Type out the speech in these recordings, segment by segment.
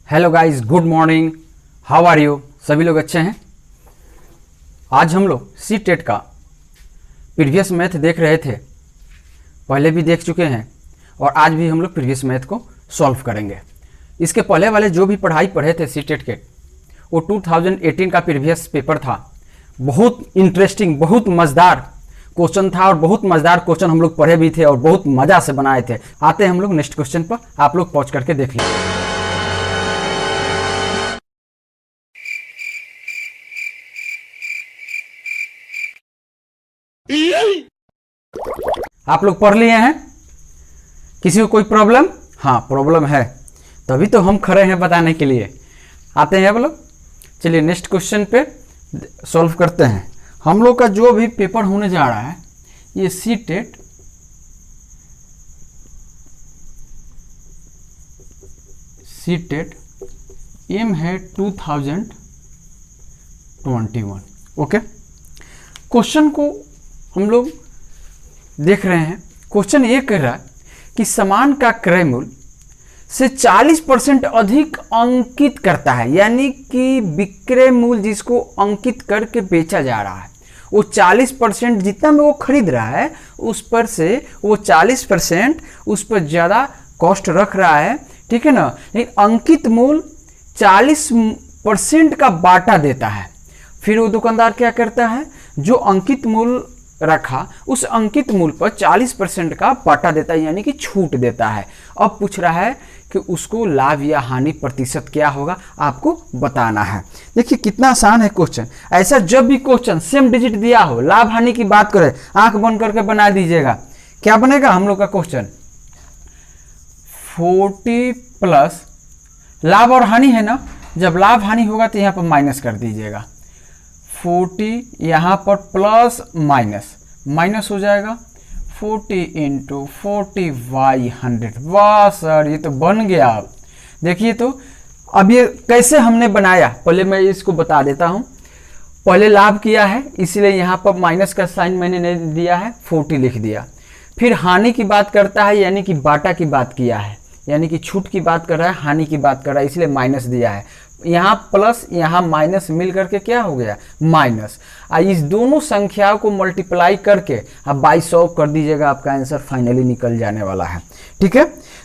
Hello guys, good morning, how are you. सभी लोग अच्छे हैं। आज हम लोग सी टेट का प्रीवियस मैथ देख रहे थे, पहले भी देख चुके हैं और आज भी हम लोग प्रीवियस मैथ को सॉल्व करेंगे। इसके पहले वाले जो भी पढ़ाई पढ़े थे सी टेट के, वो 2018 का प्रीवियस पेपर था। बहुत इंटरेस्टिंग, बहुत मज़ेदार क्वेश्चन था और बहुत मज़ेदार क्वेश्चन हम लोग पढ़े भी थे और बहुत मज़ा से बनाए थे। आते हैं हम लोग नेक्स्ट क्वेश्चन पर, आप लोग पहुँच करके देख लीजिए। आप लोग पढ़ लिए हैं? किसी को कोई प्रॉब्लम? हाँ, प्रॉब्लम है, तभी तो हम खड़े हैं बताने के लिए। आते हैं आप लोग, चलिए नेक्स्ट क्वेश्चन पे सॉल्व करते हैं। हम लोग का जो भी पेपर होने जा रहा है, ये सी टेट एम है 2021। ओके, क्वेश्चन को हम लोग देख रहे हैं। क्वेश्चन ये कह रहा है कि सामान का क्रय मूल्य से 40% अधिक अंकित करता है, यानी कि विक्रय मूल्य जिसको अंकित करके बेचा जा रहा है, वो 40% जितना में वो खरीद रहा है उस पर से वो 40% उस पर ज़्यादा कॉस्ट रख रहा है, ठीक है ना। लेकिन अंकित मूल्य 40% का बाटा देता है। फिर वो दुकानदार क्या करता है, जो अंकित मूल्य रखा उस अंकित मूल्य पर 40% का बाटा देता है, यानी कि छूट देता है। अब पूछ रहा है कि उसको लाभ या हानि प्रतिशत क्या होगा, आपको बताना है। देखिए कितना आसान है क्वेश्चन। ऐसा जब भी क्वेश्चन सेम डिजिट दिया हो, लाभ हानि की बात करें, आंख बंद करके बना दीजिएगा। क्या बनेगा हम लोग का क्वेश्चन? 40 प्लस लाभ और हानि है ना, जब लाभ हानि होगा तो यहाँ पर माइनस कर दीजिएगा। 40 यहाँ पर प्लस माइनस हो जाएगा। 40 इंटू 40/100। वाह सर, ये तो बन गया। अब देखिए तो अब ये कैसे हमने बनाया, पहले मैं इसको बता देता हूँ। पहले लाभ किया है, इसलिए यहाँ पर माइनस का साइन मैंने नहीं दिया है, 40 लिख दिया। फिर हानि की बात करता है, यानी कि बाटा की बात किया है, यानी कि छूट की बात कर रहा है, हानि की बात कर रहा है, इसलिए माइनस दिया है। यहाँ प्लस यहाँ माइनस मिल करके क्या हो गया, माइनस। इस दोनों संख्याओं को मल्टीप्लाई करके आप 2200 कर दीजिएगा, आपका आंसर फाइनली निकल जाने वाला है। ठीक है,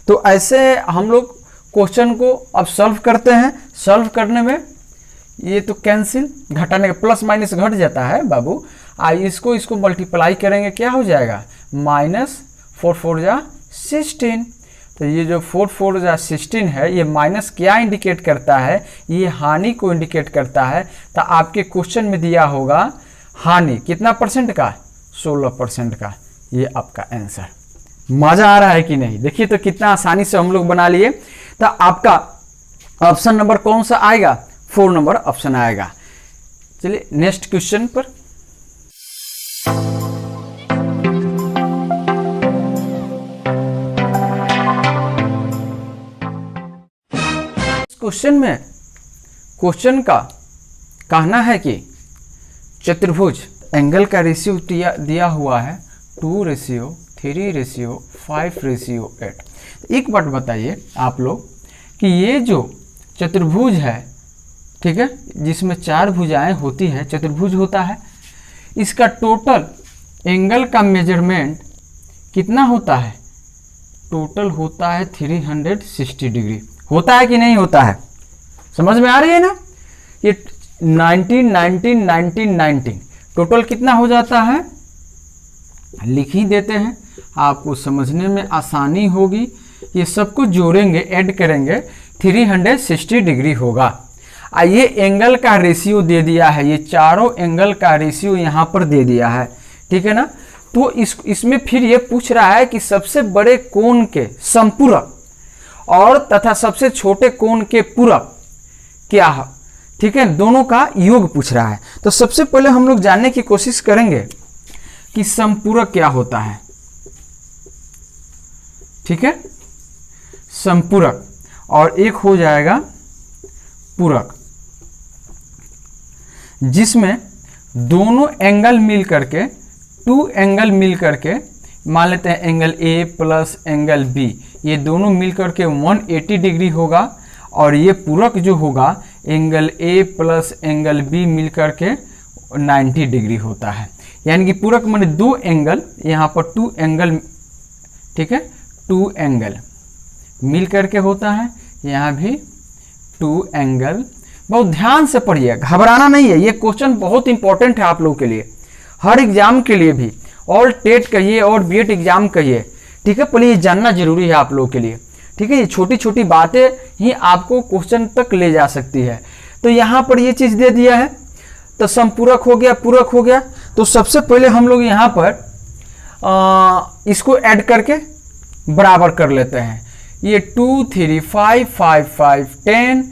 तो ऐसे हम लोग क्वेश्चन को अब सॉल्व करते हैं। सॉल्व करने में ये तो कैंसिल, घटाने का प्लस माइनस घट जाता है बाबू। इसको मल्टीप्लाई करेंगे, क्या हो जाएगा, -4 4 जा 16। तो ये जो 4 4 जा 16 है, ये माइनस क्या इंडिकेट करता है, ये हानि को इंडिकेट करता है। तो आपके क्वेश्चन में दिया होगा हानि कितना परसेंट का, 16% का। ये आपका आंसर। मजा आ रहा है कि नहीं? देखिए तो कितना आसानी से हम लोग बना लिए। तो आपका ऑप्शन नंबर कौन सा आएगा? 4 नंबर ऑप्शन आएगा। चलिए नेक्स्ट क्वेश्चन पर। क्वेश्चन में क्वेश्चन का कहना है कि चतुर्भुज एंगल का रेशियो दिया हुआ है 2:3:5:8। एक बात बताइए आप लोग कि ये जो चतुर्भुज है, ठीक है, जिसमें 4 भुजाएं होती है, चतुर्भुज होता है, इसका टोटल एंगल का मेजरमेंट कितना होता है? टोटल होता है 360 डिग्री। होता है कि नहीं होता है? समझ में आ रही है ना? ये 19 19 19 19 टोटल कितना हो जाता है, लिख ही देते हैं, आपको समझने में आसानी होगी। ये सबको जोड़ेंगे, ऐड करेंगे, 360 डिग्री होगा। ये एंगल का रेशियो दे दिया है, ये चारों एंगल का रेशियो यहाँ पर दे दिया है, ठीक है ना। तो इसमें फिर ये पूछ रहा है कि सबसे बड़े कोण के समपूरक और तथा सबसे छोटे कोण के पूरक क्या है, ठीक है, दोनों का योग पूछ रहा है। तो सबसे पहले हम लोग जानने की कोशिश करेंगे कि समपूरक क्या होता है। ठीक है, समपूरक, और एक हो जाएगा पूरक, जिसमें दोनों एंगल मिल करके, 2 एंगल मिल करके, मान लेते हैं angle A plus angle B, ये दोनों मिलकर के 180 डिग्री होगा। और ये पूरक जो होगा angle A plus angle B मिलकर के 90 डिग्री होता है। यानी कि पूरक माने दो एंगल, यहाँ पर टू एंगल, ठीक है, टू एंगल मिल करके होता है, यहाँ भी टू एंगल। बहुत ध्यान से पढ़िए, घबराना नहीं है, ये क्वेश्चन बहुत इंपॉर्टेंट है आप लोगों के लिए, हर एग्जाम के लिए भी, और टेट कहिए और बीएड एग्जाम कहिए, ठीक है। पहले ये जानना जरूरी है आप लोगों के लिए, ठीक है। ये छोटी छोटी बातें ही आपको क्वेश्चन तक ले जा सकती है। तो यहाँ पर ये चीज़ दे दिया है, तो समपूरक हो गया, पूरक हो गया। तो सबसे पहले हम लोग यहाँ पर इसको ऐड करके बराबर कर लेते हैं। ये 2 3 5 5 5 10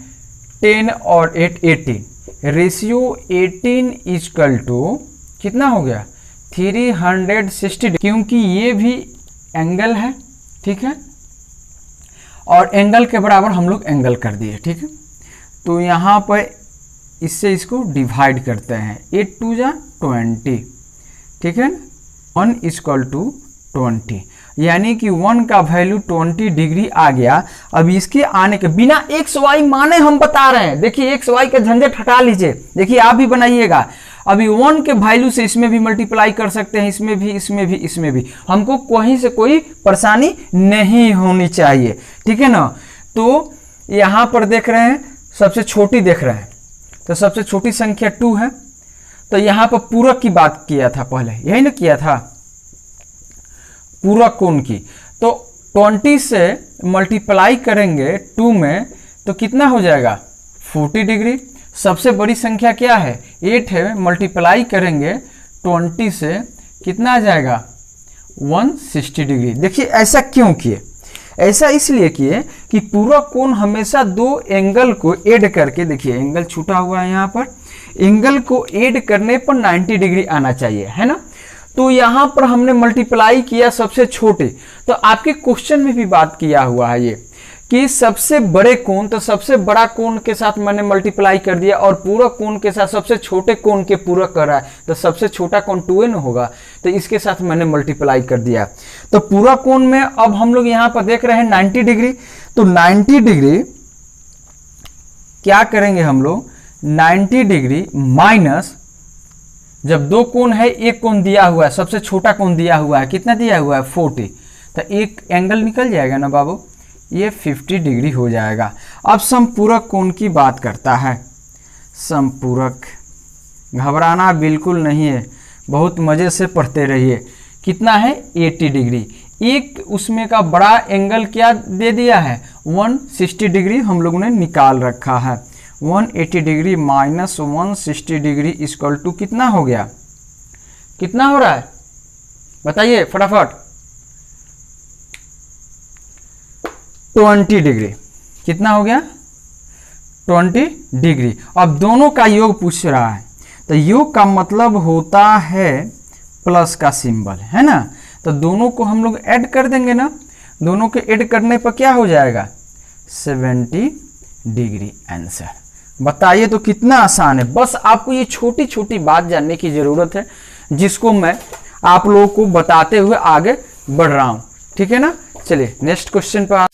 10 और 8 18, रेशियो 18 इक्वल टू कितना हो गया 360, क्योंकि ये भी एंगल है, ठीक है, और एंगल के बराबर हम लोग एंगल कर दिए, ठीक है। तो यहाँ पर इससे इसको डिवाइड करते हैं, 8 2 जा 20, ठीक है, 1 इक्वल टू 20, यानी कि 1 का वैल्यू 20 डिग्री आ गया। अब इसके आने के बिना एक्स वाई माने हम बता रहे हैं, देखिए एक्स वाई का झंझट हटा लीजिए, देखिए आप भी बनाइएगा। अभी 1 के वैल्यू से इसमें भी मल्टीप्लाई कर सकते हैं, इसमें भी, इसमें भी, इसमें भी, हमको कहीं से कोई परेशानी नहीं होनी चाहिए, ठीक है ना। तो यहाँ पर देख रहे हैं सबसे छोटी देख रहे हैं, तो सबसे छोटी संख्या 2 है। तो यहाँ पर पूरक की बात किया था पहले, यही ना किया था, पूरक कोण की। तो 20 से मल्टीप्लाई करेंगे 2 में तो कितना हो जाएगा 40 डिग्री। सबसे बड़ी संख्या क्या है 8 है, मल्टीप्लाई करेंगे 20 से कितना आ जाएगा 160 डिग्री। देखिए ऐसा क्यों किए, ऐसा इसलिए किए कि पूरक कोण हमेशा दो एंगल को ऐड करके, देखिए एंगल छूटा हुआ है यहाँ पर, एंगल को ऐड करने पर 90 डिग्री आना चाहिए, है ना। तो यहाँ पर हमने मल्टीप्लाई किया सबसे छोटे। तो आपके क्वेश्चन में भी बात किया हुआ है ये कि सबसे बड़े कोण, तो सबसे बड़ा कोण के साथ मैंने मल्टीप्लाई कर दिया, और पूरक कोण के साथ सबसे छोटे कोण के पूरक कर रहा है, तो सबसे छोटा कोण 2 न होगा, तो इसके साथ मैंने मल्टीप्लाई कर दिया। तो पूरक कोण में अब हम लोग यहाँ पर देख रहे हैं 90 डिग्री। तो 90 डिग्री क्या करेंगे हम लोग, 90 डिग्री माइनस, जब दो कोण है, एक कोण दिया हुआ है, सबसे छोटा कोण दिया हुआ है, कितना दिया हुआ है 40, तो एक एंगल निकल जाएगा ना बाबू, ये 50 डिग्री हो जाएगा। अब समपूरक कोण की बात करता है, समपूरक, घबराना बिल्कुल नहीं है, बहुत मजे से पढ़ते रहिए। कितना है 80 डिग्री, एक उसमें का बड़ा एंगल क्या दे दिया है 160 डिग्री हम लोगों ने निकाल रखा है। 180 degree minus 160 degree equal to कितना हो गया, कितना हो रहा है बताइए फटाफट, 20 डिग्री। कितना हो गया 20 डिग्री। अब दोनों का योग पूछ रहा है, तो योग का मतलब होता है प्लस का सिंबल, है ना। तो दोनों को हम लोग ऐड कर देंगे ना, दोनों के ऐड करने पर क्या हो जाएगा 70 डिग्री आंसर। बताइए तो कितना आसान है। बस आपको ये छोटी छोटी बात जानने की जरूरत है, जिसको मैं आप लोगों को बताते हुए आगे बढ़ रहा हूं, ठीक है ना। चलिए नेक्स्ट क्वेश्चन पर।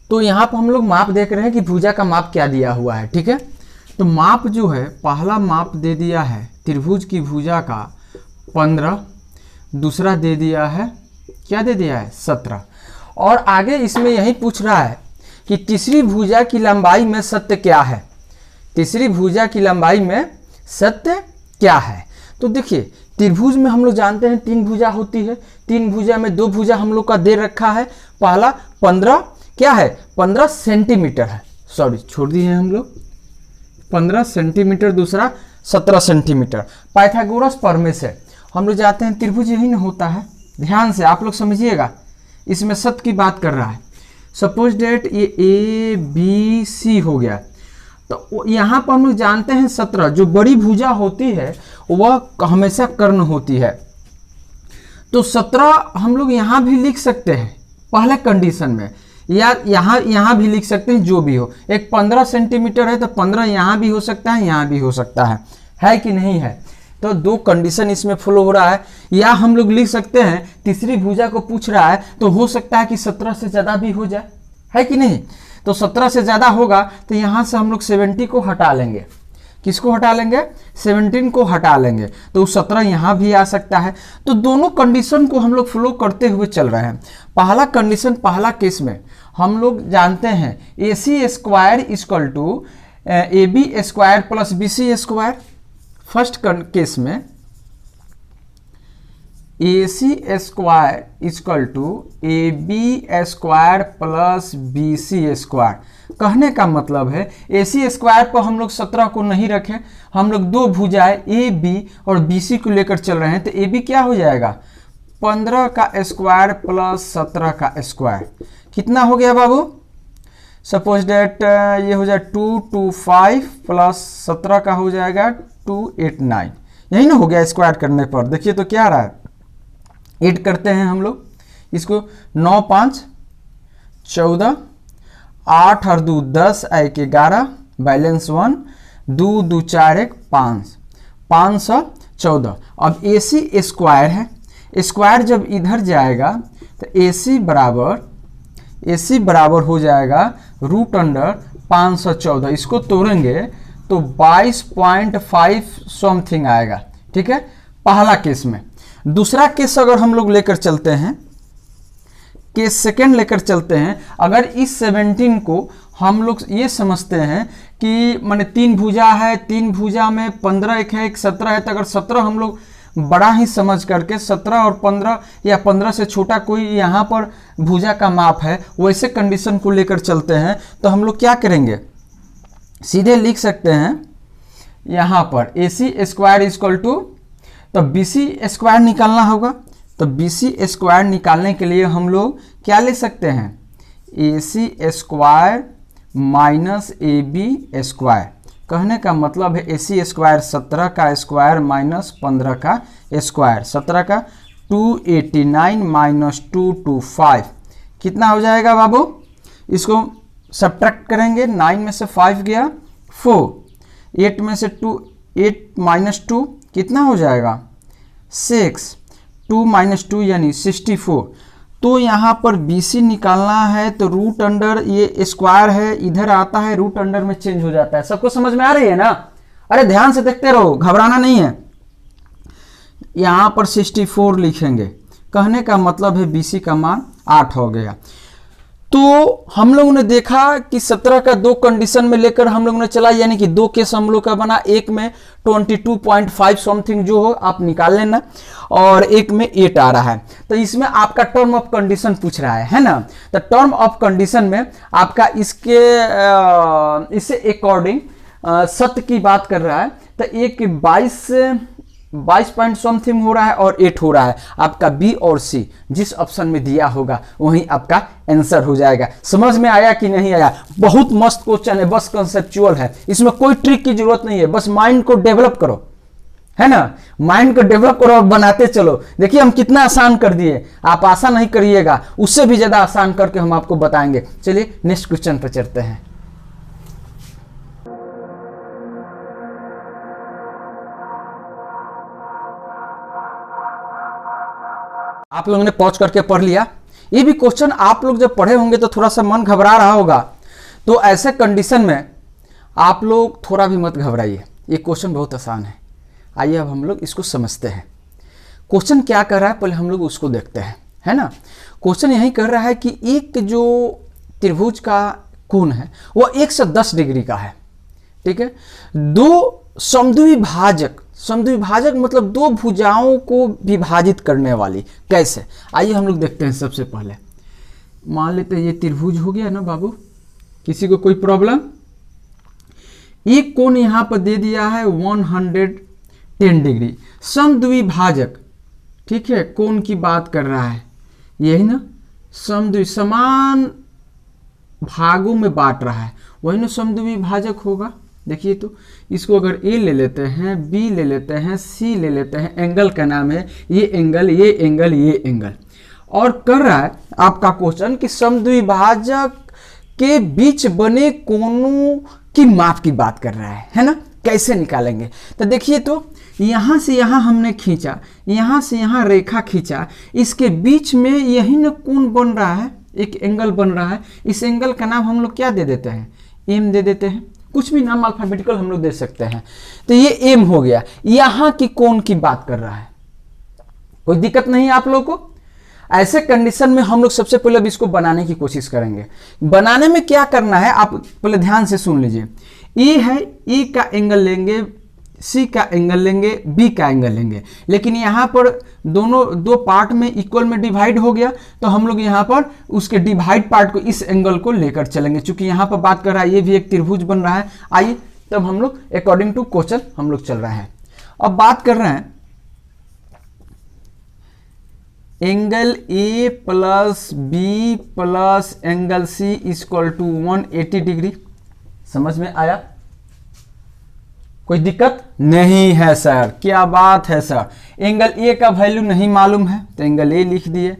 तो यहाँ पर हम लोग माप देख रहे हैं कि भुजा का माप क्या दिया हुआ है, ठीक है। तो माप जो है, पहला माप दे दिया है त्रिभुज की भुजा का 15, दूसरा दे दिया है, क्या दे दिया है 17, और आगे इसमें यही पूछ रहा है कि तीसरी भुजा की लंबाई में सत्य क्या है, तीसरी भुजा की लंबाई में सत्य क्या है। तो देखिए त्रिभुज में हम लोग जानते हैं 3 भुजा होती है, 3 भुजा में 2 भुजा हम लोग का दे रखा है। पहला 15 क्या है 15 सेंटीमीटर है, सॉरी छोड़ दिए हैं हम लोग 15 सेंटीमीटर, दूसरा 17 सेंटीमीटर। पाइथागोरस प्रमेय से हम लोग जाते हैं त्रिभुज यही ना होता है, ध्यान से आप लोग समझिएगा, इसमें सत्य की बात कर रहा है। सपोज डेट ये ए बी सी हो गया, तो यहाँ पर हम लोग जानते हैं 17, जो बड़ी भुजा होती है वह हमेशा कर्ण होती है। तो 17 हम लोग यहाँ भी लिख सकते हैं पहले कंडीशन में, या यहाँ भी लिख सकते हैं, जो भी हो। एक 15 सेंटीमीटर है तो 15 यहाँ भी हो सकता है, यहाँ भी हो सकता है कि नहीं है। तो दो कंडीशन इसमें फॉलो हो रहा है। या हम लोग लिख सकते हैं तीसरी भुजा को पूछ रहा है तो हो सकता है कि 17 से ज़्यादा भी हो जाए, है कि नहीं। तो 17 से ज़्यादा होगा तो यहाँ से हम लोग 70 को हटा लेंगे। किसको हटा लेंगे? 17 को हटा लेंगे, तो 17 यहाँ भी आ सकता है। तो दोनों कंडीशन को हम लोग फॉलो करते हुए चल रहे हैं। पहला कंडीशन, पहला केस में हम लोग जानते हैं AC square equal to AB square plus BC square. First case में AC square equal to AB square plus BC square. कहने का मतलब है AC स्क्वायर पर हम लोग 17 को नहीं रखें, हम लोग दो भुजाएं AB और BC को लेकर चल रहे हैं। तो AB क्या हो जाएगा? 15 का स्क्वायर प्लस 17 का स्क्वायर। कितना हो गया बाबू? सपोज डेट ये हो जाए 225 प्लस 17 का हो जाएगा 289। यही ना हो गया स्क्वायर करने पर। देखिए तो क्या आ रहा है, ऐड करते हैं हम लोग इसको। 9 5 14, 8 और 2 10, 1 11, बैलेंस 1, 2 2 4 1 5, 514। अब AC स्क्वायर है, स्क्वायर जब इधर जाएगा तो AC बराबर हो जाएगा रूट अंडर 514। इसको तोड़ेंगे तो 22.5 समथिंग आएगा। ठीक है, पहला केस में। दूसरा केस अगर हम लोग लेकर चलते हैं, केस सेकेंड लेकर चलते हैं, अगर इस 17 को हम लोग ये समझते हैं कि माने 3 भुजा है, 3 भुजा में 15 एक है, एक 17 है, तो अगर 17 हम लोग बड़ा ही समझ करके 17 और 15 या 15 से छोटा कोई यहाँ पर भुजा का माप है, वैसे कंडीशन को लेकर चलते हैं तो हम लोग क्या करेंगे? सीधे लिख सकते हैं यहाँ पर AC स्क्वायर इक्वल टू, तो BC स्क्वायर निकालना होगा। तो BC स्क्वायर निकालने के लिए हम लोग क्या ले सकते हैं? AC square minus AB square. कहने का मतलब है AC स्क्वायर 17 का स्क्वायर माइनस 15 का स्क्वायर। 17 का 289 माइनस 225 कितना हो जाएगा बाबू? इसको सब्ट्रैक्ट करेंगे। 9 में से 5 गया 4, 8 में से 2 8 माइनस 2 कितना हो जाएगा? 6, 2 माइनस 2 यानी 64। तो यहाँ पर BC निकालना है तो रूट अंडर, ये स्क्वायर है इधर आता है, रूट अंडर में चेंज हो जाता है। सबको समझ में आ रही है ना? अरे ध्यान से देखते रहो, घबराना नहीं है। यहाँ पर 64 लिखेंगे, कहने का मतलब है BC का मान 8 हो गया। तो हम लोगों ने देखा कि 17 का दो कंडीशन में लेकर हम लोगों ने चला, यानी कि दो केस हम लोग का बना। एक में 22.5 समथिंग जो हो आप निकाल लेना, और एक में 8 आ रहा है। तो इसमें आपका टर्म ऑफ कंडीशन पूछ रहा है ना? तो टर्म ऑफ कंडीशन में आपका इससे अकॉर्डिंग सत्य की बात कर रहा है। तो एक 22 पॉइंट समथिंग हो रहा है और 8 हो रहा है। आपका B और C जिस ऑप्शन में दिया होगा वहीं आपका आंसर हो जाएगा। समझ में आया कि नहीं आया? बहुत मस्त क्वेश्चन है, बस कंसेप्चुअल है, इसमें कोई ट्रिक की जरूरत नहीं है। बस माइंड को डेवलप करो, है ना? माइंड को डेवलप करो और बनाते चलो। देखिए हम कितना आसान कर दिए, आप आसान नहीं करिएगा, उससे भी ज्यादा आसान करके हम आपको बताएंगे। चलिए नेक्स्ट क्वेश्चन पर चलते हैं। आप लोगों ने पॉज करके पढ़ लिया। ये भी क्वेश्चन आप लोग जब पढ़े होंगे तो थोड़ा सा मन घबरा रहा होगा, तो ऐसे कंडीशन में आप लोग थोड़ा भी मत घबराइए, ये क्वेश्चन बहुत आसान है। आइए अब हम लोग इसको समझते हैं। क्वेश्चन क्या कर रहा है पहले हम लोग उसको देखते हैं, है ना? क्वेश्चन यही कर रहा है कि एक जो त्रिभुज का कोण है वो 110 डिग्री का है, ठीक है? दो समद्विभाजक, समद्विभाजक मतलब दो भुजाओं को विभाजित करने वाली। कैसे? आइए हम लोग देखते हैं। सबसे पहले मान लेते हैं ये त्रिभुज हो गया ना बाबू, किसी को कोई प्रॉब्लम? एक कोण यहां पर दे दिया है 110 डिग्री, समद्विभाजक, ठीक है? कोण की बात कर रहा है, यही ना? समान भागों में बांट रहा है, वही ना समद्विभाजक होगा। देखिए तो इसको अगर A ले लेते हैं, B ले लेते हैं, C ले लेते हैं, एंगल का नाम है ये एंगल, ये एंगल, ये एंगल, और कर रहा है आपका क्वेश्चन कि समद्विभाजक के बीच बने कोणों की माप की बात कर रहा है ना? कैसे निकालेंगे? तो देखिए, तो यहाँ से यहाँ हमने खींचा, यहाँ से यहाँ रेखा खींचा, इसके बीच में यही ना कोण बन रहा है, एक एंगल बन रहा है। इस एंगल का नाम हम लोग क्या दे देते हैं? एम दे देते हैं। कुछ भी नाम अल्फाबेटिकल हम लोग दे सकते हैं। तो ये एम हो गया। यहाँ की कोण की बात कर रहा है, कोई दिक्कत नहीं है आप लोगों को। ऐसे कंडीशन में हम लोग सबसे पहले अब इसको बनाने की कोशिश करेंगे। बनाने में क्या करना है आप पहले ध्यान से सुन लीजिए। ए है, ए का एंगल लेंगे, सी का एंगल लेंगे, बी का एंगल लेंगे, लेकिन यहाँ पर दोनों दो पार्ट में इक्वल में डिवाइड हो गया, तो हम लोग यहाँ पर उसके डिवाइड पार्ट को, इस एंगल को लेकर चलेंगे। चूंकि यहाँ पर बात कर रहा है ये भी एक त्रिभुज बन रहा है। आइए तब हम लोग अकॉर्डिंग टू क्वेश्चन हम लोग चल रहे हैं। अब बात कर रहे हैं angle A plus B plus angle C equal to 180 degree. समझ में आया? कोई दिक्कत नहीं है सर? क्या बात है सर। एंगल ए का वैल्यू नहीं मालूम है तो एंगल ए लिख दिए,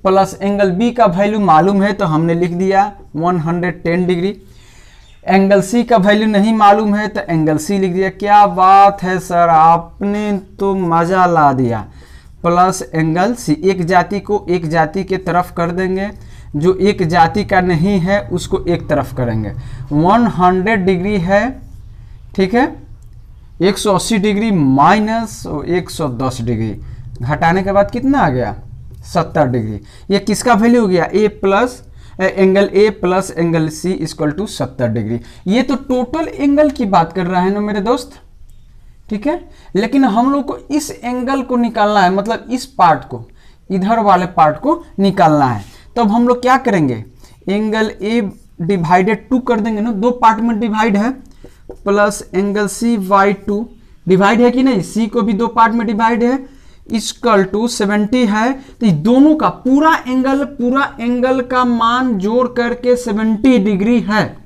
प्लस एंगल बी का वैल्यू मालूम है तो हमने लिख दिया 110 डिग्री। एंगल सी का वैल्यू नहीं मालूम है तो एंगल सी लिख दिया। क्या बात है सर, आपने तो मजा ला दिया। प्लस एंगल सी, एक जाति को एक जाति के तरफ कर देंगे, जो एक जाति का नहीं है उसको एक तरफ करेंगे। 100 डिग्री है, ठीक है, 180 डिग्री माइनस 110 डिग्री, घटाने के बाद कितना आ गया? 70 डिग्री। ये किसका वैल्यू हो गया? A plus angle A plus angle C equal to 70 degree. ये तो टोटल एंगल की बात कर रहा है ना मेरे दोस्त, ठीक है। लेकिन हम लोग को इस एंगल को निकालना है, मतलब इस पार्ट को, इधर वाले पार्ट को निकालना है। तब हम लोग क्या करेंगे? एंगल ए डिवाइडेड 2 कर देंगे ना, दो पार्ट में डिवाइड है, plus angle C by 2 divide है कि नहीं, सी को भी दो पार्ट में डिवाइड है, इक्वल टू 70 है। तो दोनों का पूरा एंगल का मान जोड़ करके 70 डिग्री है।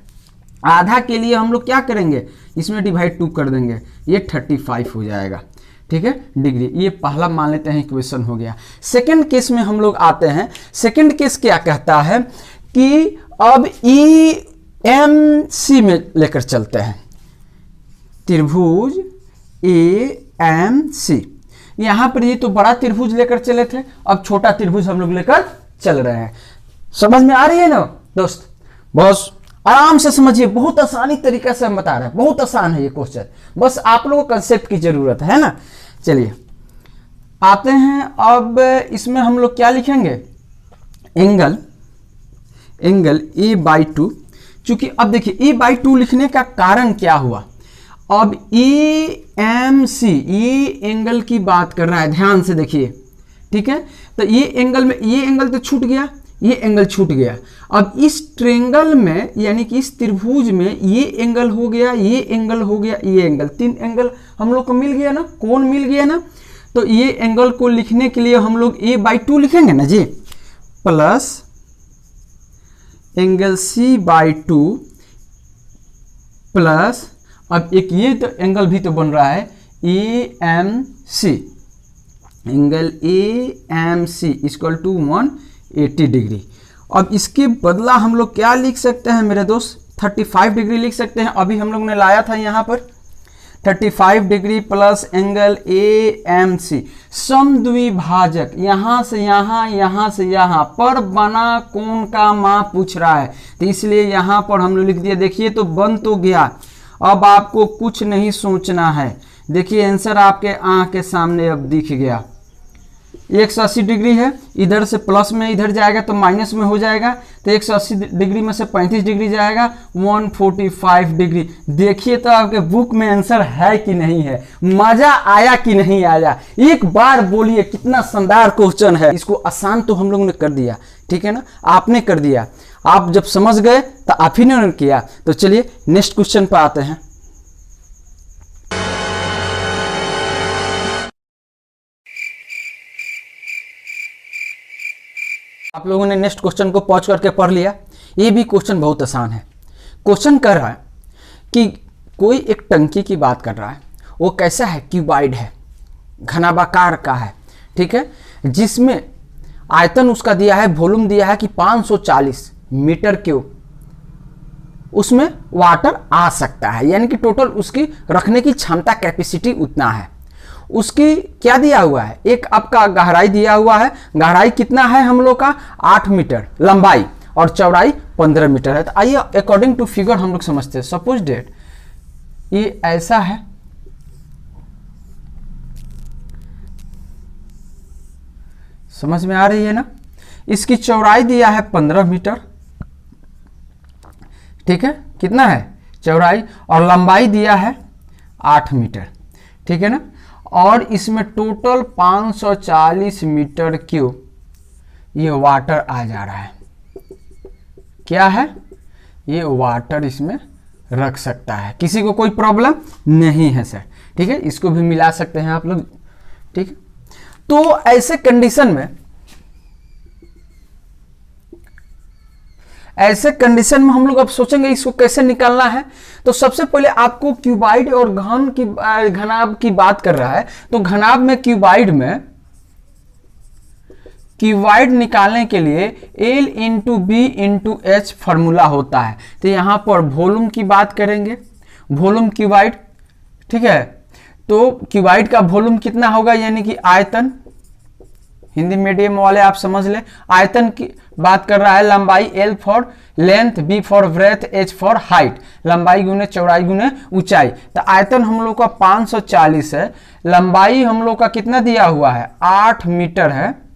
आधा के लिए हम लोग क्या करेंगे? इसमें डिवाइड 2 कर देंगे, ये 35 हो जाएगा, ठीक है, डिग्री। ये पहला मान लेते हैं इक्वेशन हो गया। सेकंड केस में हम लोग आते हैं। सेकंड केस क्या कहता है कि अब ई एम सी में लेकर चलते हैं, त्रिभुज ए एम सी। यहां पर ये तो बड़ा त्रिभुज लेकर चले थे, अब छोटा त्रिभुज हम लोग लेकर चल रहे हैं। समझ में आ रही है ना दोस्त? बहुत आराम से समझिए, बहुत आसानी तरीके से हम बता रहे हैं, बहुत आसान है ये क्वेश्चन, बस आप लोगों को कंसेप्ट की जरूरत है ना। चलिए आते हैं, अब इसमें हम लोग क्या लिखेंगे? Angle A by 2। चूंकि अब देखिए ए बाई 2 लिखने का कारण क्या हुआ? अब ए एम सी, ये एंगल की बात कर रहा है, ध्यान से देखिए, ठीक है। तो ये एंगल में, ये एंगल तो छूट गया, ये एंगल छूट गया। अब इस ट्रेंगल में, यानी कि इस त्रिभुज में, ये एंगल हो गया, ये एंगल हो गया, ये एंगल, 3 एंगल हम लोग को मिल गया ना, कोण मिल गया ना। तो ये एंगल को लिखने के लिए हम लोग ए बाई 2 लिखेंगे ना जी, plus angle C by 2 plus, अब एक ये तो एंगल भी तो बन रहा है A M C, angle A M C equal to 180 degree. अब इसके बदला हम लोग क्या लिख सकते हैं मेरे दोस्त? 35 डिग्री लिख सकते हैं। अभी हम लोग ने लाया था यहाँ पर 35 degree plus angle A M C, समद्विभाजक, यहाँ से यहाँ, यहाँ से यहाँ पर बना कोण का माप पूछ रहा है, तो इसलिए यहाँ पर हम लोग लिख दिया। देखिए तो बन तो गया, अब आपको कुछ नहीं सोचना है। देखिए आंसर आपके आंख के सामने अब दिख गया। 180 डिग्री है, इधर से प्लस में इधर जाएगा तो माइनस में हो जाएगा, तो 180 डिग्री में से 35 डिग्री जाएगा, 145 डिग्री। देखिए तो आपके बुक में आंसर है कि नहीं है, मजा आया कि नहीं आया? एक बार बोलिए, कितना शानदार क्वेश्चन है। इसको आसान तो हम लोग ने कर दिया, ठीक है ना, आपने कर दिया। आप जब समझ गए तो आप ही ने किया। तो चलिए नेक्स्ट क्वेश्चन पर आते हैं। आप लोगों ने नेक्स्ट क्वेश्चन को पॉज करके पढ़ लिया। ये भी क्वेश्चन बहुत आसान है। क्वेश्चन कर रहा है कि कोई एक टंकी की बात कर रहा है, वो कैसा है? क्यूबाइड है, घनाभाकार का है, ठीक है, जिसमें आयतन उसका दिया है, वॉल्यूम दिया है कि 540 मीटर क्यूब, उसमें वाटर आ सकता है, यानी कि टोटल उसकी रखने की क्षमता कैपेसिटी उतना है। उसकी क्या दिया हुआ है, एक आपका गहराई दिया हुआ है, गहराई कितना है हम लोग का 8 मीटर लंबाई और चौड़ाई 15 मीटर है। तो आइए अकॉर्डिंग टू फिगर हम लोग समझते हैं। सपोज डेट ये ऐसा है, समझ में आ रही है ना। इसकी चौड़ाई दिया है 15 मीटर, ठीक है, कितना है चौड़ाई, और लंबाई दिया है 8 मीटर, ठीक है ना। और इसमें टोटल 540 मीटर क्यूब ये वाटर आ जा रहा है। क्या है, ये वाटर इसमें रख सकता है, किसी को कोई प्रॉब्लम नहीं है सर, ठीक है। इसको भी मिला सकते हैं आप लोग, ठीक है। तो ऐसे कंडीशन में हम लोग अब सोचेंगे इसको कैसे निकालना है। तो सबसे पहले आपको क्यूबाइड और घनाभ की बात कर रहा है, तो घनाभ में क्यूबाइड निकालने के लिए L into B into H formula होता है। तो यहां पर वॉल्यूम की बात करेंगे, वॉल्यूम क्यूबाइड, ठीक है। तो क्यूबाइड का वॉल्यूम कितना होगा, यानी कि आयतन, हिंदी मीडियम वाले आप समझ ले, आयतन की बात कर रहा है। लंबाई L for length, B for breadth, H for height, लंबाई गुने चौड़ाई गुने ऊंचाई। तो आयतन हम लोग का 540 है, लंबाई हम लोग का कितना दिया हुआ है 8 मीटर है,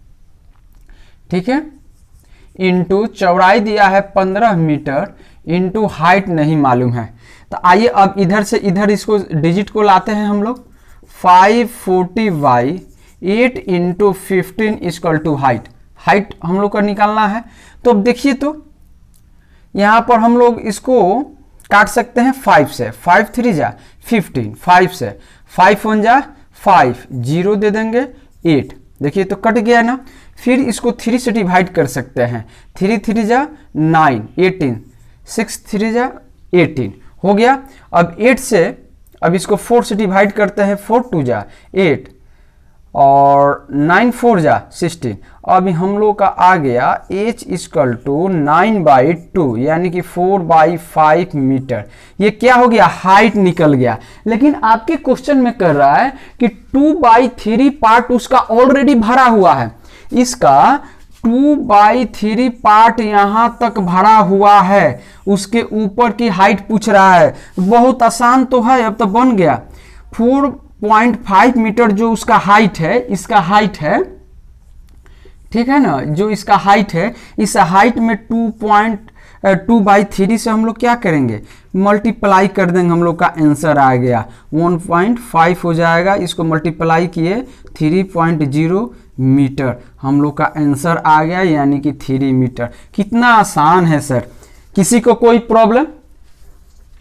ठीक है, इंटू चौड़ाई दिया है 15 मीटर, इंटू हाइट नहीं मालूम है। तो आइए अब इधर से इधर इसको डिजिट को लाते हैं हम लोग। 540/8 इंटू 15 इक्वल टू हाइट हम लोग का निकालना है। तो अब देखिए, तो यहां पर हम लोग इसको काट सकते हैं 5 से, 5 3 जा 15, 5 से 5 1 जा 5, 0 दे देंगे 8, देखिए तो कट गया ना। फिर इसको 3 से डिवाइड कर सकते हैं, 3 3 जा 9, 18, 6 3 जा 18 हो गया। अब 8 से अब इसको 4 से डिवाइड करते हैं, 4 2 जा 8 और 9 4 जा 16। अभी हम लोग का आ गया h इक्वल टू 9/2 यानी कि 4/5 मीटर। ये क्या हो गया, हाइट निकल गया। लेकिन आपके क्वेश्चन में कर रहा है कि 2/3 पार्ट उसका ऑलरेडी भरा हुआ है, इसका 2/3 पार्ट यहां तक भरा हुआ है, उसके ऊपर की हाइट पूछ रहा है। बहुत आसान तो है, अब तो बन गया। 4.5 मीटर जो उसका हाइट है, इसका हाइट है, ठीक है ना, जो इसका हाइट है, इस हाइट में 2/3 से हम लोग क्या करेंगे, मल्टीप्लाई कर देंगे, हम लोग का आंसर आ गया 1.5 हो जाएगा। इसको मल्टीप्लाई किए 3.0 मीटर, हम लोग का आंसर आ गया, यानी कि 3 मीटर। कितना आसान है सर, किसी को कोई प्रॉब्लम?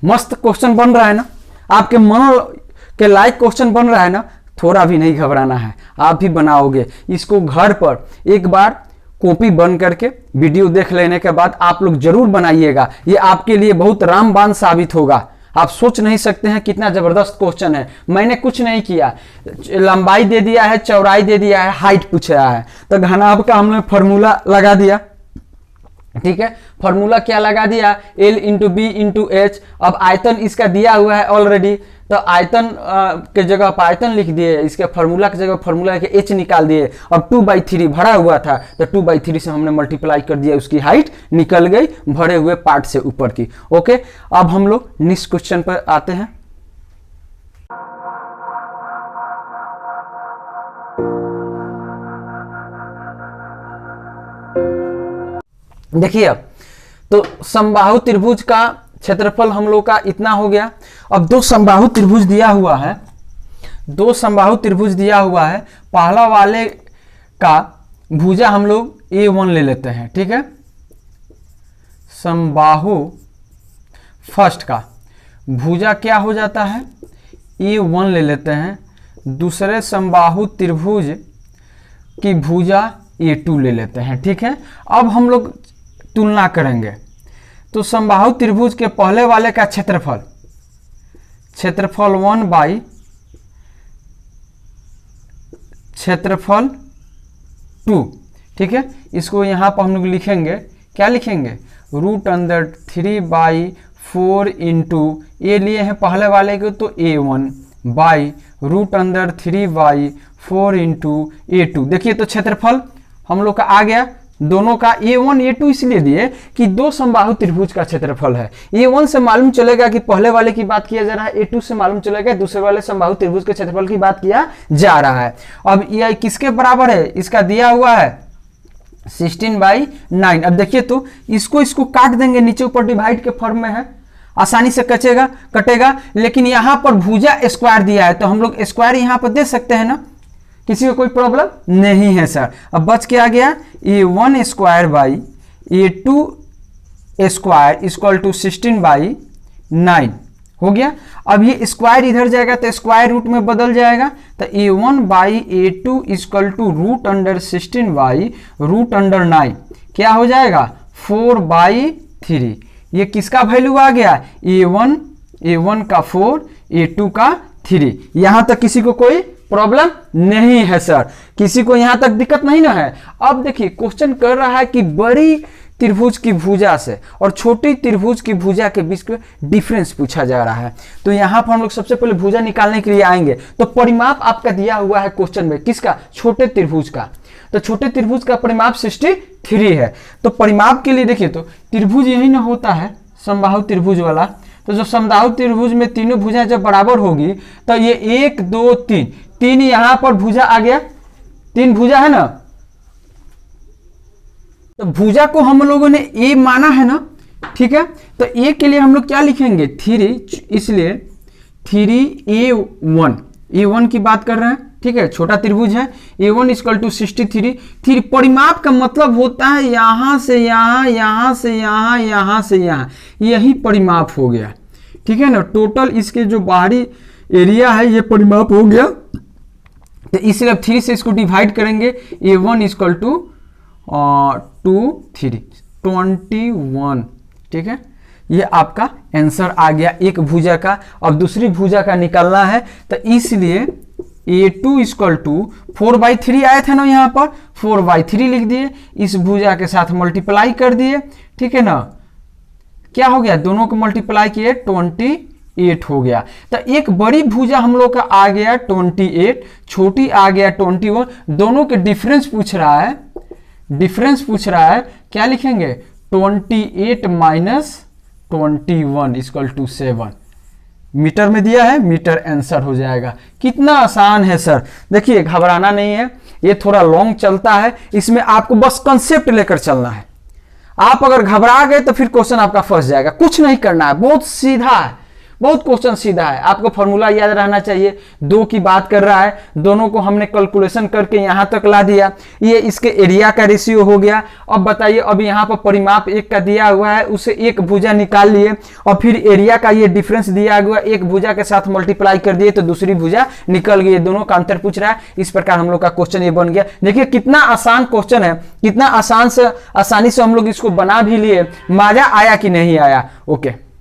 मस्त क्वेश्चन बन रहा है ना, आपके मन के लायक क्वेश्चन बन रहा है ना, थोड़ा भी नहीं घबराना है, आप भी बनाओगे। इसको घर पर एक बार कॉपी बन करके वीडियो देख लेने के बाद आप लोग जरूर बनाइएगा, ये आपके लिए बहुत रामबाण साबित होगा। आप सोच नहीं सकते हैं कितना जबरदस्त क्वेश्चन है। मैंने कुछ नहीं किया, लंबाई दे दिया है, चौड़ाई दे दिया है, हाइट पूछ रहा है, तो घनाभ का हमने फॉर्मूला लगा दिया, ठीक है। फॉर्मूला क्या लगा दिया, L into B into H. अब आयतन इसका दिया हुआ है ऑलरेडी, तो आयतन के जगह पर आयतन लिख दिए, इसके फार्मूला की जगह फार्मूला के h निकाल दिए, और 2/3 भरा हुआ था तो 2/3 से हमने मल्टीप्लाई कर दिया, उसकी हाइट निकल गई भरे हुए पार्ट से ऊपर की। ओके, अब हम लोग नेक्स्ट क्वेश्चन पर आते हैं। देखिए, अब तो समबाहु त्रिभुज का क्षेत्रफल हम लोग का इतना हो गया। अब दो समबाहु त्रिभुज दिया हुआ है, दो समबाहु त्रिभुज दिया हुआ है। पहला वाले का भुजा हम लोग A1 ले लेते हैं, ठीक है। समबाहु फर्स्ट का भुजा क्या हो जाता है, A1 ले लेते हैं। दूसरे समबाहु त्रिभुज की भुजा A2 ले लेते हैं, ठीक है। अब हम लोग तुलना करेंगे, तो समबाहु त्रिभुज के पहले वाले का क्षेत्रफल 1 क्षेत्रफल 2, ठीक है। इसको यहाँ पर हम लोग लिखेंगे, क्या लिखेंगे, √3/4 4 इंटू ए लिए हैं पहले वाले को तो A1 by root under 3 by 4 into A2। देखिए तो क्षेत्रफल हम लोग का आ गया दोनों का A1 A2 इसलिए दिए कि दो समबाहु त्रिभुज का क्षेत्रफल है। A1 से मालूम चलेगा कि पहले वाले की बात किया जा रहा है, A2 से मालूम चलेगा दूसरे वाले समबाहु त्रिभुज के क्षेत्रफल की बात किया जा रहा है। अब यह किसके बराबर है, इसका दिया हुआ है 16/9। अब देखिए तो इसको काट देंगे, नीचे ऊपर डिवाइड के फॉर्म में है, आसानी से कटेगा। लेकिन यहाँ पर भुजा स्क्वायर दिया है तो हम लोग स्क्वायर यहाँ पर दे सकते हैं ना, किसी को कोई प्रॉब्लम नहीं है सर। अब बच के आ गया A1 square by A2 square equal to 16/9 हो गया। अब ये स्क्वायर इधर जाएगा तो स्क्वायर रूट में बदल जाएगा, तो A1 by A2 equal to root under 16 by root under 9 क्या हो जाएगा 4/3। ये किसका वैल्यू आ गया A1 का 4 A2 का 3। यहां तक किसी को कोई प्रॉब्लम नहीं है सर, किसी को यहां तक दिक्कत नहीं ना है। अब देखिए क्वेश्चन कर रहा है कि बड़ी त्रिभुज की भुजा से और छोटी त्रिभुज की भुजा के बीच में डिफरेंस पूछा जा रहा है। तो यहां पर हम लोग सबसे पहले भुजा निकालने के लिए आएंगे। तो परिमाप आपका दिया हुआ है क्वेश्चन में, किसका, छोटे त्रिभुज का। तो छोटे त्रिभुज का परिमाप 63 है। तो परिमाप के लिए देखिए तो त्रिभुज यही ना होता है समबाहु त्रिभुज वाला, तो जो समबाहु त्रिभुज में तीनों भुजाएं जब बराबर होगी तो ये 1 2 3 यहां पर भुजा आ गया, 3 भुजा है ना। तो भुजा को हम लोगों ने ए माना है ना, ठीक है। तो ए के लिए हम लोग क्या लिखेंगे 3, इसलिए 3A1 की बात कर रहे हैं, ठीक है, छोटा त्रिभुज है। A1 equal to 63। परिमाप का मतलब होता है यहां से यहां, यहां से यहां, यहां से यहां, यही परिमाप हो गया, ठीक है ना। टोटल इसके जो बाहरी एरिया है ये परिमाप हो गया। तो इसलिए अब 3 से इसको डिवाइड करेंगे, A1 इक्वल टू 21, ठीक है। ये आपका आंसर आ गया एक भुजा का। अब दूसरी भुजा का निकालना है, तो इसलिए A2 इक्वल टू 4/3 आया था ना, यहाँ पर 4/3 लिख दिए, इस भुजा के साथ मल्टीप्लाई कर दिए, ठीक है ना। क्या हो गया, दोनों को मल्टीप्लाई किए 28 हो गया। तो एक बड़ी भुजा हम लोग का आ गया 28, छोटी आ गया 21। दोनों के डिफरेंस पूछ रहा है, क्या लिखेंगे 28 माइनस 21 इक्वल टू 7। मीटर में दिया है, मीटर आंसर हो जाएगा। कितना आसान है सर। देखिए घबराना नहीं है, ये थोड़ा लॉन्ग चलता है, इसमें आपको बस कंसेप्ट लेकर चलना है। आप अगर घबरा गए तो फिर क्वेश्चन आपका फंस जाएगा। कुछ नहीं करना है, बहुत सीधा है, बहुत क्वेश्चन सीधा है। आपको फॉर्मूला याद रहना चाहिए। 2 की बात कर रहा है, दोनों को हमने कैलकुलेशन करके यहां तक ला दिया, ये इसके एरिया का रेशियो हो गया। अब बताइए, अब यहां पर परिमाप 1 का दिया हुआ है, उसे एक भुजा निकाल लिए और फिर एरिया का ये डिफरेंस दिया हुआ, एक भुजा के साथ मल्टीप्लाई कर दिए तो दूसरी भुजा निकल गई। दोनों का अंतर पूछ रहा है। इस प्रकार हम लोग का क्वेश्चन ये बन गया। देखिए कितना आसान क्वेश्चन है, कितना आसानी से हम लोग इसको बना भी लिए। मजा आया कि नहीं आया? ओके,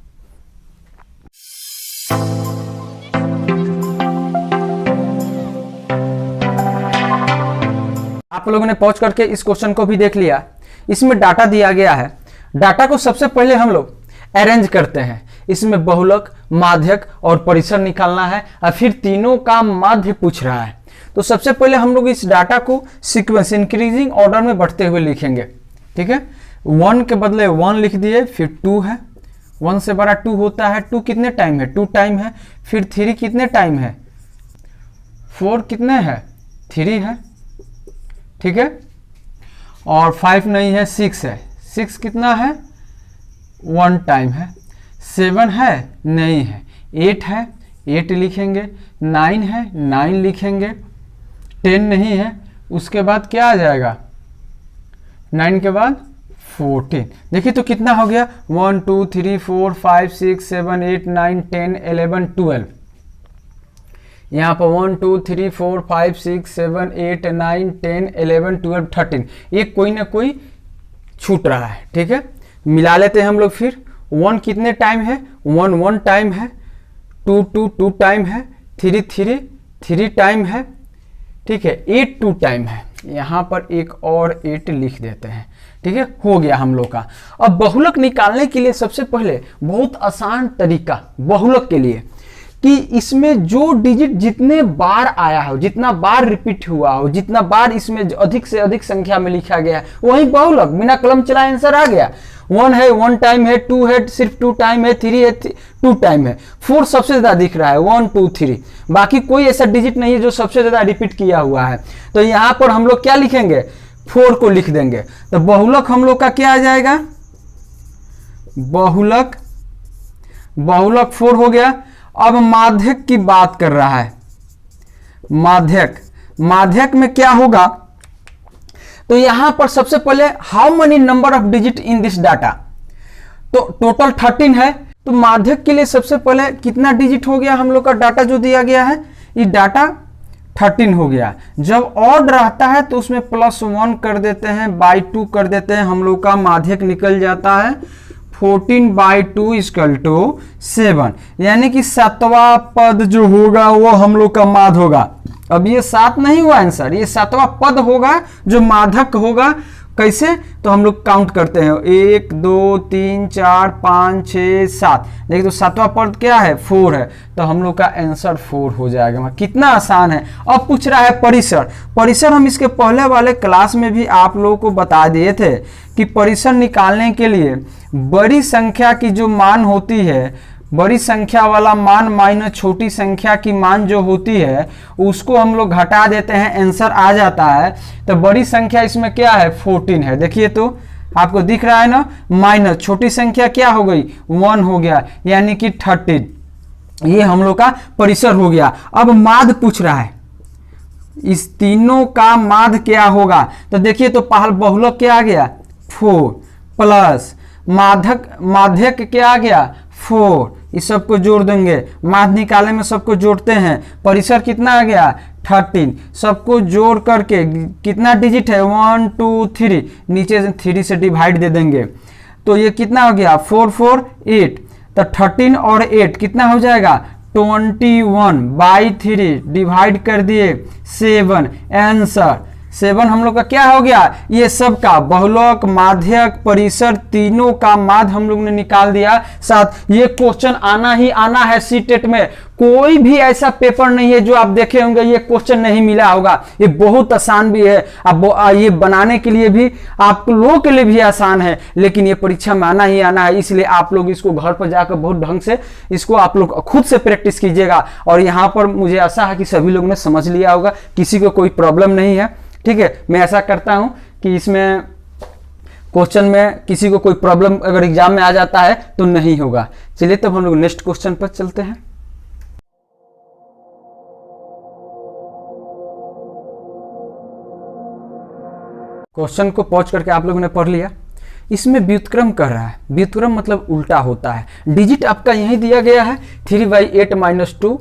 आप लोगों ने पहुंच करके इस क्वेश्चन को भी देख लिया। इसमें डाटा दिया गया है। डाटा को सबसे पहले हम लोग अरेंज करते हैं। इसमें बहुलक, माध्यक और परिसर निकालना है और फिर तीनों का माध्य पूछ रहा है। तो सबसे पहले हम लोग इस डाटा को सीक्वेंस इंक्रीजिंग ऑर्डर में बढ़ते हुए लिखेंगे, ठीक है। 1 के बदले 1 लिख दिए, फिर 2 है, 1 से बड़ा 2 होता है। 2 कितने टाइम है, 2 टाइम है। फिर 3 कितने टाइम है, 4 कितने है, 3 है, ठीक है। और 5 नहीं है, 6 है। 6 कितना है, 1 टाइम है। 7 है, नहीं है। 8 है, 8 लिखेंगे। 9 है, 9 लिखेंगे। 10 नहीं है, उसके बाद क्या आ जाएगा, 9 के बाद 14। देखिए तो कितना हो गया, 1 2 3 4 5 6 7 8 9 10 11 12। यहाँ पर 1 2 3 4 5 6 7 8 9 10 11 12 13, ये कोई ना कोई छूट रहा है, ठीक है। मिला लेते हैं हम लोग। फिर 1 कितने टाइम है, 1 टाइम है। 2 टाइम है। 3 टाइम है, ठीक है। 8 2 टाइम है। यहाँ पर एक और 8 लिख देते हैं। ठीक है, हो गया हम लोग का। अब बहुलक निकालने के लिए सबसे पहले बहुत आसान तरीका बहुलक के लिए कि इसमें जो डिजिट जितने बार आया हो, जितना बार रिपीट हुआ हो, जितना बार इसमें अधिक से अधिक संख्या में लिखा गया है, वही बहुलक, बिना कलम चलाए आंसर आ गया। 1 है 1 टाइम है, 2 है सिर्फ 2 टाइम है, 3 है 2 टाइम है, 4 सबसे ज्यादा दिख रहा है 1 2 3, बाकी कोई ऐसा डिजिट नहीं है जो सबसे ज्यादा रिपीट किया हुआ है। तो यहाँ पर हम लोग क्या लिखेंगे, 4 को लिख देंगे। तो बहुलक हम लोग का क्या आ जाएगा, बहुलक 4 हो गया। अब माध्यक की बात कर रहा है, माध्यक में क्या होगा, तो यहां पर सबसे पहले how many number of digit in this data, तो टोटल 13 है। तो माध्यक के लिए सबसे पहले कितना डिजिट हो गया हम लोग का डाटा जो दिया गया है, ये डाटा 13 हो गया। जब ऑड रहता है तो उसमें +1 कर देते हैं, /2 कर देते हैं, हम लोग का माध्यक निकल जाता है 14/2 = 7, यानी कि 7वां पद जो होगा वो हम लोग का माध्य होगा। अब ये 7 नहीं हुआ आंसर, ये 7वां पद होगा जो माध्यक होगा। कैसे, तो हम लोग काउंट करते हैं 1 2 3 4 5 6 7, देखिए तो 7वां पद क्या है, 4 है, तो हम लोग का आंसर 4 हो जाएगा। कितना आसान है। अब पूछ रहा है परिसर हम इसके पहले वाले क्लास में भी आप लोगों को बता दिए थे कि परिसर निकालने के लिए बड़ी संख्या की जो मान होती है, बड़ी संख्या वाला मान माइनस छोटी संख्या की मान जो होती है उसको हम लोग घटा देते हैं, आंसर आ जाता है। तो बड़ी संख्या इसमें क्या है, 14 है, देखिए तो आपको दिख रहा है ना, माइनस छोटी संख्या क्या हो गई, 1 हो गया, यानी कि 13। ये हम लोग का परिसर हो गया। अब माध्य पूछ रहा है, इस तीनों का माध्य क्या होगा, तो देखिए तो पहल बहुलक क्या आ गया 4 प्लस माध्यक क्या आ गया 4, इस सबको जोड़ देंगे, माध्य निकालने में सबको जोड़ते हैं, परिसर कितना आ गया 13, सबको जोड़ करके कितना डिजिट है 1 2 3, नीचे से 3 से डिवाइड दे देंगे, तो ये कितना हो गया 4 4 8, तो 13 और 8 कितना हो जाएगा 21/3 डिवाइड कर दिए 7, आंसर 7 हम लोग का क्या हो गया, ये सब का बहुलक माध्यक परिसर तीनों का माध्य हम लोग ने निकाल दिया। साथ ये क्वेश्चन आना ही आना है सीटेट में, कोई भी ऐसा पेपर नहीं है जो आप देखे होंगे ये क्वेश्चन नहीं मिला होगा। ये बहुत आसान भी है, अब ये बनाने के लिए भी आप लोगों के लिए भी आसान है, लेकिन ये परीक्षा में आना ही आना है, इसलिए आप लोग इसको घर पर जाकर बहुत ढंग से इसको आप लोग खुद से प्रैक्टिस कीजिएगा। और यहाँ पर मुझे आशा है कि सभी लोग ने समझ लिया होगा, किसी को कोई प्रॉब्लम नहीं है। ठीक है, मैं ऐसा करता हूं कि इसमें क्वेश्चन में किसी को कोई प्रॉब्लम अगर एग्जाम में आ जाता है तो नहीं होगा। चलिए तब हम लोग नेक्स्ट क्वेश्चन पर चलते हैं। क्वेश्चन को पॉज करके आप लोगों ने पढ़ लिया। इसमें व्युत्क्रम कर रहा है, व्युत्क्रम मतलब उल्टा होता है। डिजिट आपका यही दिया गया है 3/8 - 2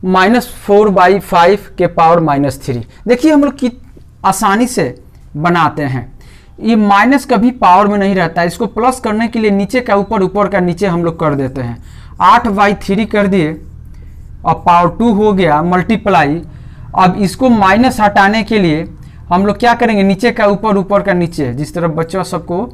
-4/5 के पावर -3। देखिए हम लोग की आसानी से बनाते हैं, ये माइनस कभी पावर में नहीं रहता है, इसको प्लस करने के लिए नीचे का ऊपर, ऊपर का नीचे हम लोग कर देते हैं। 8/3 कर दिए और पावर 2 हो गया मल्टीप्लाई। अब इसको माइनस हटाने के लिए हम लोग क्या करेंगे, नीचे का ऊपर, ऊपर का नीचे, जिस तरफ बच्चों सबको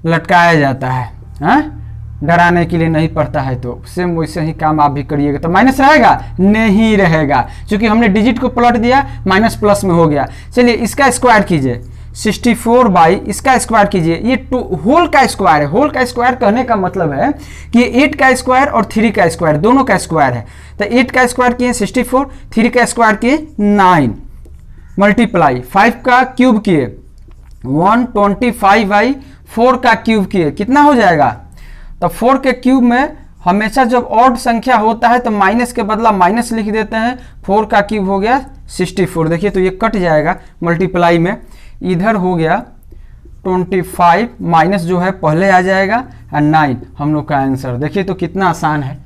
लटकाया जाता है, हाँ? डराने के लिए नहीं पड़ता है, तो सेम वैसे ही काम आप भी करिएगा। तो माइनस रहेगा, नहीं रहेगा, क्योंकि हमने डिजिट को पलट दिया, माइनस प्लस में हो गया। चलिए इसका स्क्वायर कीजिए, 64 इसका स्क्वायर कीजिए, ये होल का स्क्वायर है। होल का स्क्वायर कहने का मतलब है कि 8 का स्क्वायर और 3 का स्क्वायर दोनों का स्क्वायर है। तो 8 का स्क्वायर किए 64, 3 का स्क्वायर किए 9, मल्टीप्लाई 5 का क्यूब किए 125/4 का क्यूब किए, कितना हो जाएगा, तो 4 के क्यूब में हमेशा जब ऑड संख्या होता है तो माइनस के बदला माइनस लिख देते हैं। 4 का क्यूब हो गया 64, देखिए तो ये कट जाएगा मल्टीप्लाई में, इधर हो गया 25, माइनस जो है पहले आ जाएगा और 9 हम लोग का आंसर। देखिए तो कितना आसान है,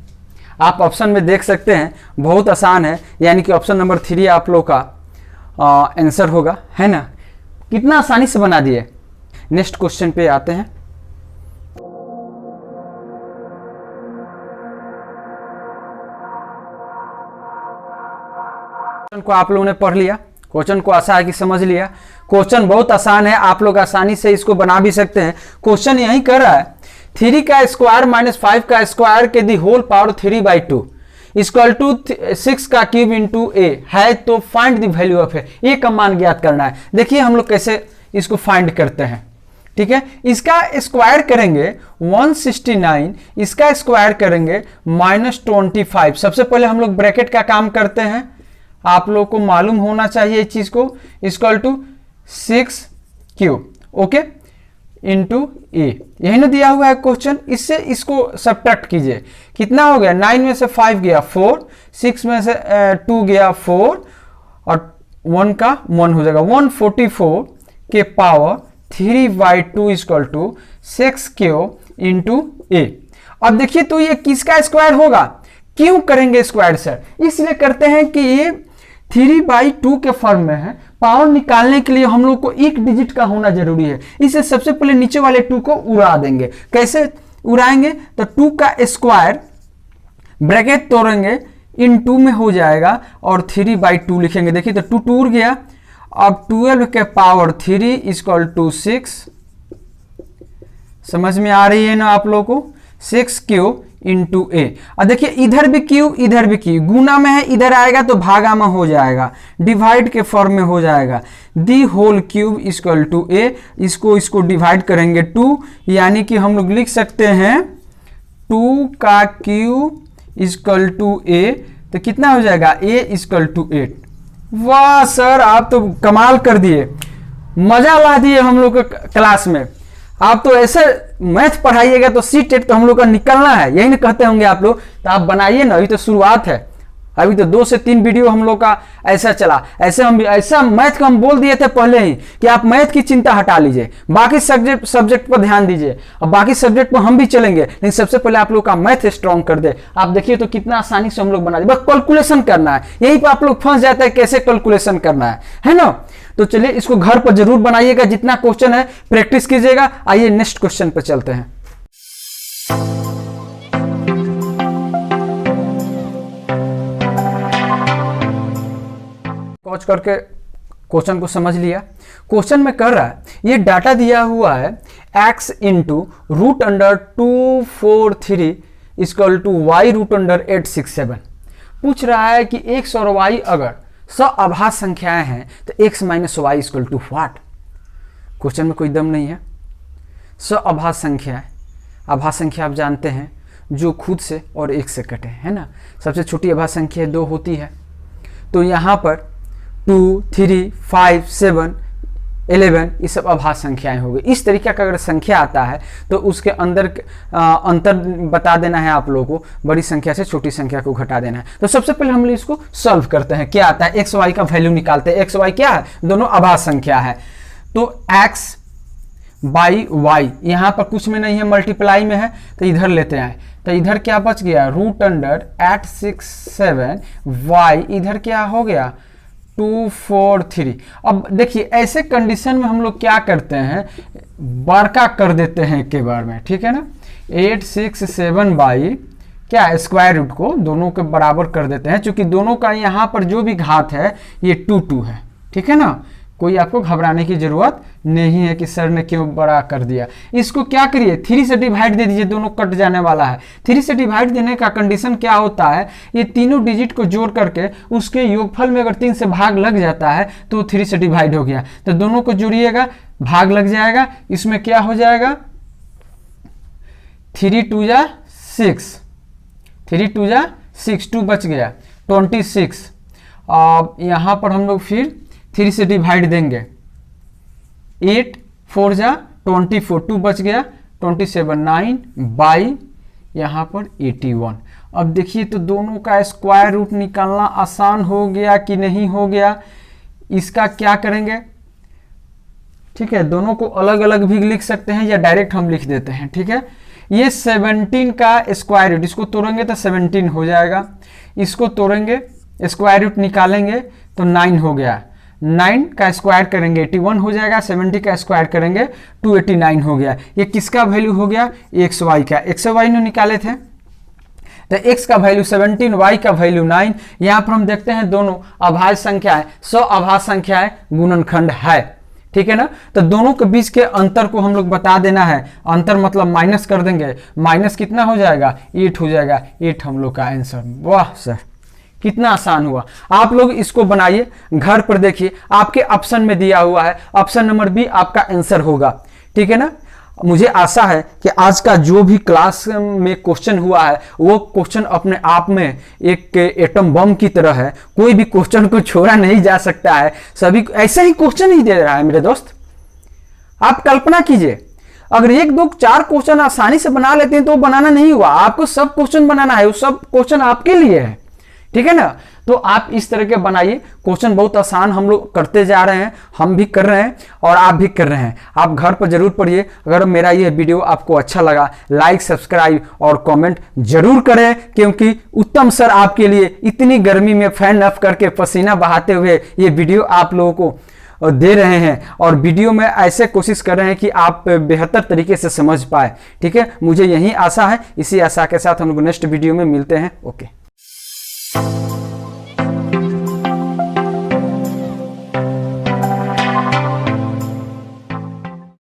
आप ऑप्शन में देख सकते हैं बहुत आसान है, यानी कि ऑप्शन नंबर 3 आप लोग का आंसर होगा, है ना। कितना आसानी से बना दिए। नेक्स्ट क्वेश्चन पे आते हैं। को आप लोगों ने पढ़ लिया, क्वेश्चन को आशा है कि समझ लिया। क्वेश्चन बहुत आसान है, आप लोग आसानी से इसको बना भी सकते हैं। क्वेश्चन यही कर रहा है 3 का स्क्वायर माइनस 5 का स्क्वायर के the whole power 3/2 equal to 6 का क्यूब इंटू ए है, तो find the value of A, ये का मान ज्ञात करना है। देखिए हम लोग कैसे इसको फाइंड करते हैं। ठीक है, इसका स्क्वायर करेंगे 169, इसका स्क्वायर करेंगे -25। सबसे पहले हम लोग ब्रैकेट का काम करते हैं, आप लोग को मालूम होना चाहिए इस चीज को, equal to 6 cube, okay, into A, यही ना दिया हुआ है क्वेश्चन। इससे इसको सब्ट्रैक्ट कीजिए, कितना हो गया, 9 में से 5 गया 4, 6 में से 2 गया 4 और 1 का 1 हो जाएगा, 144 के power 3/2 equal to 6 cube into A. अब देखिए तो ये किसका स्क्वायर होगा, क्यों करेंगे स्क्वायर सर, इसलिए करते हैं कि ये 3/2 के फॉर्म में है। पावर निकालने के लिए हम लोग को एक डिजिट का होना जरूरी है, इसे सबसे पहले नीचे वाले 2 को उड़ा देंगे। कैसे उड़ाएंगे, तो 2 का स्क्वायर ब्रैकेट तोड़ेंगे, इन 2 में हो जाएगा और 3/2 लिखेंगे। देखिए तो 2 टूर गया, अब 12 के पावर 3 इक्वल टू 6, समझ में आ रही है ना आप लोगों को, 6 क्यूब इंटू ए। और देखिए इधर भी क्यूब इधर भी क्यूब, गुना में है, इधर आएगा तो भागा में हो जाएगा, डिवाइड के फॉर्म में हो जाएगा, the whole cube equal to A. इसको डिवाइड करेंगे 2, यानी कि हम लोग लिख सकते हैं 2 का क्यूब इक्वल टू ए, तो कितना हो जाएगा, ए इक्वल टू 8। वाह सर आप तो कमाल कर दिए, मजा ला दिए हम लोग के क्लास में। आप तो ऐसे मैथ पढ़ाइएगा तो सी-टेट तो हम लोग का निकलना है, यही ना कहते होंगे आप लोग। तो आप बनाइए ना, अभी तो शुरुआत है, अभी तो 2 से 3 वीडियो हम लोग का ऐसा चला। ऐसे हम ऐसा मैथ का हम बोल दिए थे पहले ही कि आप मैथ की चिंता हटा लीजिए, बाकी सब्जेक्ट पर ध्यान दीजिए, और बाकी सब्जेक्ट पर हम भी चलेंगे, लेकिन सबसे पहले आप लोग का मैथ स्ट्रॉन्ग कर दे। आप देखिए तो कितना आसानी से हम लोग बना दे, बस कैलकुलेशन करना है, यहीं पर आप लोग फंस जाते हैं कैसे कैलकुलेशन करना है ना। तो चलिए इसको घर पर जरूर बनाइएगा, जितना क्वेश्चन है प्रैक्टिस कीजिएगा। आइए नेक्स्ट क्वेश्चन पर चलते हैं। कॉच करके क्वेश्चन को समझ लिया। क्वेश्चन में कर रहा है, ये डाटा दिया हुआ है x into √243 equal to y√867। पूछ रहा है कि x और y अगर सअभाज्य संख्याएं हैं तो x minus Y equal to what. Question में कोई दम नहीं है। सअभाज्य संख्या, अभाज्य संख्या आप जानते हैं जो खुद से और 1 से कटे, है ना। सबसे छोटी अभाज्य संख्या 2 होती है। तो यहाँ पर 2, 3, 5, 7, 11 ये सब अभाज्य संख्याएं हो गई। इस तरीके का अगर संख्या आता है तो उसके अंदर अंतर बता देना है आप लोगों को, बड़ी संख्या से छोटी संख्या को घटा देना है। तो सबसे पहले हम इसको सॉल्व करते हैं, क्या आता है, एक्स वाई का वैल्यू निकालते हैं। एक्स वाई क्या है, दोनों अभाज्य संख्या है। तो एक्स बाई वाई यहाँ पर कुछ में नहीं है, मल्टीप्लाई में है, तो इधर लेते हैं। तो इधर क्या बच गया, √867, वाई इधर क्या हो गया 243। अब देखिए ऐसे कंडीशन में हम लोग क्या करते हैं, बड़का कर देते हैं एक के बार में, ठीक है ना। 867 बाई क्या स्क्वायर रूट को दोनों के बराबर कर देते हैं, क्योंकि दोनों का यहाँ पर जो भी घात है ये 2 है, ठीक है ना। कोई आपको घबराने की जरूरत नहीं है कि सर ने क्यों बड़ा कर दिया। इसको क्या करिए, 3 से डिवाइड दे दीजिए, दोनों कट जाने वाला है। 3 से डिवाइड देने का कंडीशन क्या होता है, ये तीनों डिजिट को जोड़ करके उसके योगफल में अगर 3 से भाग लग जाता है तो 3 से डिवाइड हो गया। तो दोनों को जोड़िएगा, भाग लग जाएगा, इसमें क्या हो जाएगा 3 2 जा 6, 3 2 जा 6, 2 बच गया 26। अब यहाँ पर हम लोग फिर 3 से डिवाइड देंगे, 8 4 जा 24, 2 बच गया 27, 9 बाई यहाँ पर 81। अब देखिए तो दोनों का स्क्वायर रूट निकालना आसान हो गया कि नहीं हो गया। इसका क्या करेंगे, ठीक है, दोनों को अलग अलग भी लिख सकते हैं या डायरेक्ट हम लिख देते हैं, ठीक है। ये 17 का स्क्वायर रूट, इसको तोड़ेंगे तो 17 हो जाएगा, इसको तोड़ेंगे स्क्वायर रूट निकालेंगे तो 9 हो गया, 9 का स्क्वायर करेंगे 81 हो जाएगा, 70 का स्क्वायर करेंगे 289 हो गया। ये किसका वैल्यू हो गया, एक्स वाई का। एक्स वाई ने निकाले थे, तो x का वैल्यू 17, y का वैल्यू 9। यहाँ पर हम देखते हैं दोनों अभाज्य संख्या है, अभाज्य संख्या है, गुणनखंड है, ठीक है ना। तो दोनों के बीच के अंतर को हम लोग बता देना है, अंतर मतलब माइनस कर देंगे, माइनस कितना हो जाएगा 8 हो जाएगा, 8 हम लोग का आंसर। वाह सर कितना आसान हुआ। आप लोग इसको बनाइए, घर पर देखिए, आपके ऑप्शन में दिया हुआ है, ऑप्शन नंबर बी आपका आंसर होगा, ठीक है ना। मुझे आशा है कि आज का जो भी क्लास में क्वेश्चन हुआ है वो क्वेश्चन अपने आप में एक एटम बम की तरह है, कोई भी क्वेश्चन को छोड़ा नहीं जा सकता है, सभी ऐसे ही क्वेश्चन ही दे रहा है मेरे दोस्त। आप कल्पना कीजिए अगर 1 2 4 क्वेश्चन आसानी से बना लेते हैं तो बनाना नहीं हुआ, आपको सब क्वेश्चन बनाना है, वो सब क्वेश्चन आपके लिए है, ठीक है ना। तो आप इस तरह के बनाइए, क्वेश्चन बहुत आसान हम लोग करते जा रहे हैं, हम भी कर रहे हैं और आप भी कर रहे हैं। आप घर पर जरूर पढ़िए। अगर मेरा ये वीडियो आपको अच्छा लगा, लाइक सब्सक्राइब और कमेंट जरूर करें, क्योंकि उत्तम सर आपके लिए इतनी गर्मी में फैन ऑफ करके पसीना बहाते हुए ये वीडियो आप लोगों को दे रहे हैं और वीडियो में ऐसे कोशिश कर रहे हैं कि आप बेहतर तरीके से समझ पाए, ठीक है। मुझे यही आशा है, इसी आशा के साथ हम लोग नेक्स्ट वीडियो में मिलते हैं। ओके।